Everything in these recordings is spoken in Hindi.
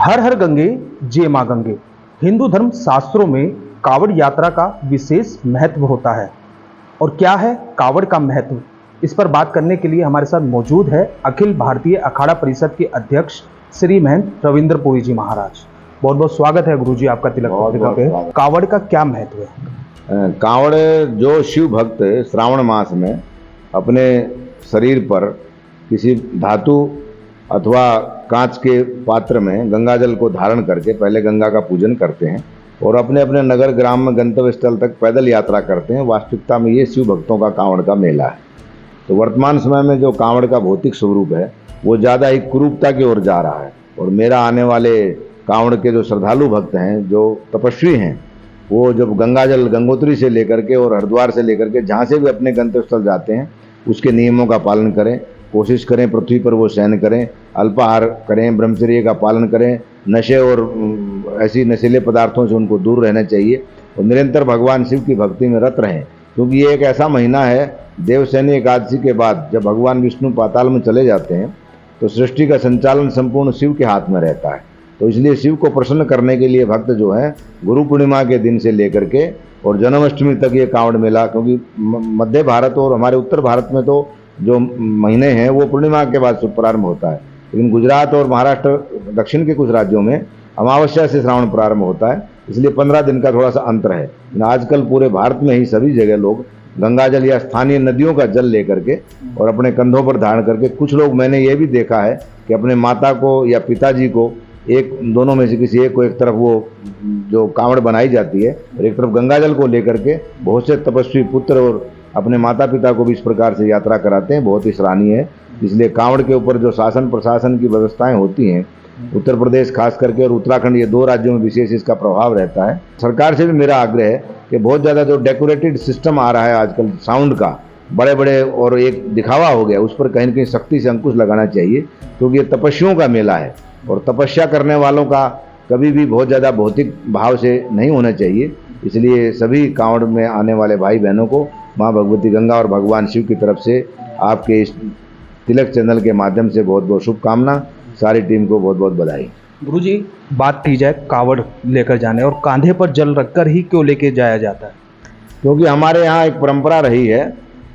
हर हर गंगे जय मां गंगे। हिंदू धर्म शास्त्रों में कावड़ यात्रा का विशेष महत्व होता है। और क्या है कावड़ का महत्व, इस पर बात करने के लिए हमारे साथ मौजूद है अखिल भारतीय अखाड़ा परिषद के अध्यक्ष श्री महंत रविंद्र पुरी जी महाराज। बहुत बहुत स्वागत है गुरु जी आपका तिलक पत्रिका पे। कावड़ का क्या महत्व है? कावड़ जो शिव भक्त श्रावण मास में अपने शरीर पर किसी धातु अथवा कांच के पात्र में गंगा जल को धारण करके पहले गंगा का पूजन करते हैं और अपने अपने नगर ग्राम में गंतव्य स्थल तक पैदल यात्रा करते हैं। वास्तविकता में ये शिव भक्तों का कांवड़ का मेला है। तो वर्तमान समय में जो कांवड़ का भौतिक स्वरूप है वो ज़्यादा ही कुरूपता की ओर जा रहा है। और मेरा आने वाले कांवड़ के जो श्रद्धालु भक्त हैं, जो तपस्वी हैं, वो जब गंगा जल गंगोत्री से लेकर के और हरिद्वार से लेकर के जहाँ से भी अपने गंतव्य स्थल जाते हैं उसके नियमों का पालन करें, कोशिश करें पृथ्वी पर वो शयन करें, अल्पाहार करें, ब्रह्मचर्य का पालन करें, नशे और ऐसी नशीले पदार्थों से उनको दूर रहना चाहिए और निरंतर भगवान शिव की भक्ति में रत रहें। क्योंकि ये एक ऐसा महीना है, देवशयनी एकादशी के बाद जब भगवान विष्णु पाताल में चले जाते हैं तो सृष्टि का संचालन संपूर्ण शिव के हाथ में रहता है। तो इसलिए शिव को प्रसन्न करने के लिए भक्त जो है गुरु पूर्णिमा के दिन से लेकर के और जन्माष्टमी तक ये कांवड़ मेला, क्योंकि मध्य भारत और हमारे उत्तर भारत में तो जो महीने हैं वो पूर्णिमा के बाद शुभ प्रारंभ होता है, लेकिन गुजरात और महाराष्ट्र दक्षिण के कुछ राज्यों में अमावस्या से श्रावण प्रारंभ होता है। इसलिए 15 दिन का थोड़ा सा अंतर है। आजकल पूरे भारत में ही सभी जगह लोग गंगा जल या स्थानीय नदियों का जल लेकर के और अपने कंधों पर धारण करके, कुछ लोग मैंने ये भी देखा है कि अपने माता को या पिताजी को एक दोनों में से किसी एक को एक तरफ वो जो कांवड़ बनाई जाती है और एक तरफ गंगा जल को लेकर के बहुत से तपस्वी पुत्र और अपने माता पिता को भी इस प्रकार से यात्रा कराते हैं। बहुत ही सराहनीय है। इसलिए कांवड़ के ऊपर जो शासन प्रशासन की व्यवस्थाएं होती हैं, उत्तर प्रदेश खास करके और उत्तराखंड, ये 2 राज्यों में विशेष इसका प्रभाव रहता है। सरकार से भी मेरा आग्रह है कि बहुत ज़्यादा जो डेकोरेटेड सिस्टम आ रहा है आजकल साउंड का, बड़े बड़े और एक दिखावा हो गया, उस पर कहीं न कहीं सख्ती से अंकुश लगाना चाहिए। क्योंकि ये तपस्वियों का मेला है और तपस्या करने वालों का कभी भी बहुत ज़्यादा भौतिक भाव से नहीं होना चाहिए। इसलिए सभी कांवड़ में आने वाले भाई बहनों को माँ भगवती गंगा और भगवान शिव की तरफ से आपके इस तिलक चैनल के माध्यम से बहुत बहुत शुभकामना। सारी टीम को बहुत बहुत बधाई। गुरु जी, बात की जाए कावड़ लेकर जाने और कांधे पर जल रखकर ही क्यों लेके जाया जाता है? क्योंकि हमारे यहाँ एक परंपरा रही है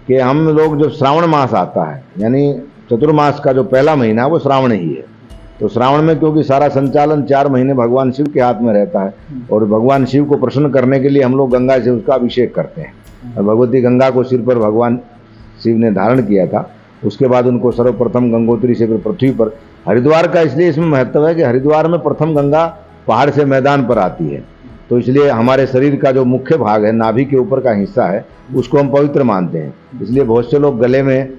कि हम लोग जब श्रावण मास आता है, यानी चतुर्मास का जो पहला महीना है वो श्रावण ही है, तो श्रावण में क्योंकि सारा संचालन 4 महीने भगवान शिव के हाथ में रहता है और भगवान शिव को प्रसन्न करने के लिए हम लोग गंगा से उसका अभिषेक करते हैं। और भगवती गंगा को सिर पर भगवान शिव ने धारण किया था। उसके बाद उनको सर्वप्रथम गंगोत्री से फिर पृथ्वी पर, हरिद्वार का इसलिए इसमें महत्व है कि हरिद्वार में प्रथम गंगा पहाड़ से मैदान पर आती है। तो इसलिए हमारे शरीर का जो मुख्य भाग है, नाभि के ऊपर का हिस्सा है, उसको हम पवित्र मानते हैं। इसलिए बहुत से लोग गले में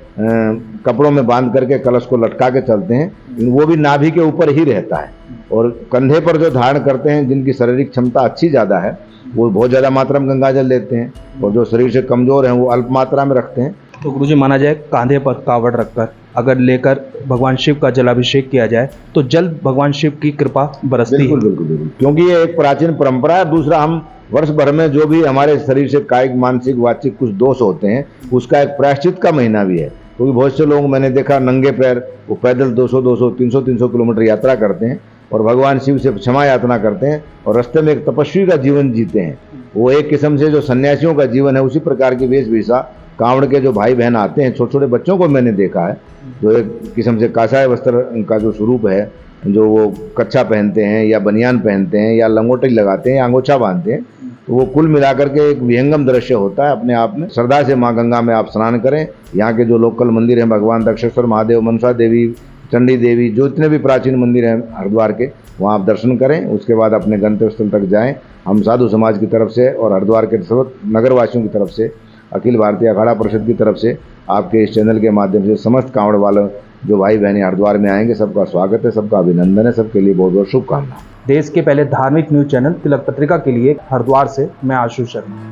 कपड़ों में बांध करके कलश को लटका के चलते हैं, वो भी नाभि के ऊपर ही रहता है। और कंधे पर जो धारण करते हैं, जिनकी शारीरिक क्षमता अच्छी ज़्यादा है, वो बहुत ज़्यादा मात्रा में गंगा जल लेते हैं और जो शरीर से कमज़ोर हैं वो अल्प मात्रा में रखते हैं। तो गुरुजी, माना जाए कांधे पर कावड़ रखकर अगर लेकर भगवान शिव का जलाभिषेक किया जाए तो जल्द भगवान शिव की कृपा बरसती है। बिल्कुल बिल्कुल बिल्कुल, क्योंकि ये एक प्राचीन परंपरा है। दूसरा, हम वर्ष भर में जो भी हमारे शरीर से कायिक मानसिक वाचिक कुछ दोष होते हैं उसका एक प्रायश्चित का महीना भी है। क्योंकि बहुत से लोग मैंने देखा नंगे पैर वो पैदल 200-200 300-300 किलोमीटर यात्रा करते हैं और भगवान शिव से क्षमा यातना करते हैं और रास्ते में एक तपस्वी का जीवन जीते हैं। वो एक किस्म से जो सन्यासियों का जीवन है, उसी प्रकार की वेशभूषा कांवड़ के जो भाई बहन आते हैं, छोटे छोटे बच्चों को मैंने देखा है जो एक किस्म से कासाय वस्त्र का जो स्वरूप है, जो वो कच्छा पहनते हैं या बनियान पहनते हैं या लंगोटी लगाते हैं या अंगोछा बांधते हैं। तो वो कुल मिलाकर के एक विहंगम दृश्य होता है अपने आप में। श्रद्धा से माँ गंगा में आप स्नान करें। यहाँ के जो लोकल मंदिर हैं, भगवान दक्षेश्वर महादेव, मनसा देवी, चंडी देवी, जो इतने भी प्राचीन मंदिर हैं हरिद्वार के, वहाँ आप दर्शन करें। उसके बाद अपने गंतव्य स्थल तक जाएं। हम साधु समाज की तरफ से और हरिद्वार के सब नगरवासियों की तरफ से, अखिल भारतीय अखाड़ा परिषद की तरफ से आपके इस चैनल के माध्यम से समस्त कांवड़ वालों जो भाई बहनें हरिद्वार में आएंगे, सबका स्वागत है, सबका अभिनंदन है, सबके लिए बहुत बहुत शुभकामनाएं। देश के पहले धार्मिक न्यूज चैनल तिलक पत्रिका के लिए हरिद्वार से मैं आशु शर्मा।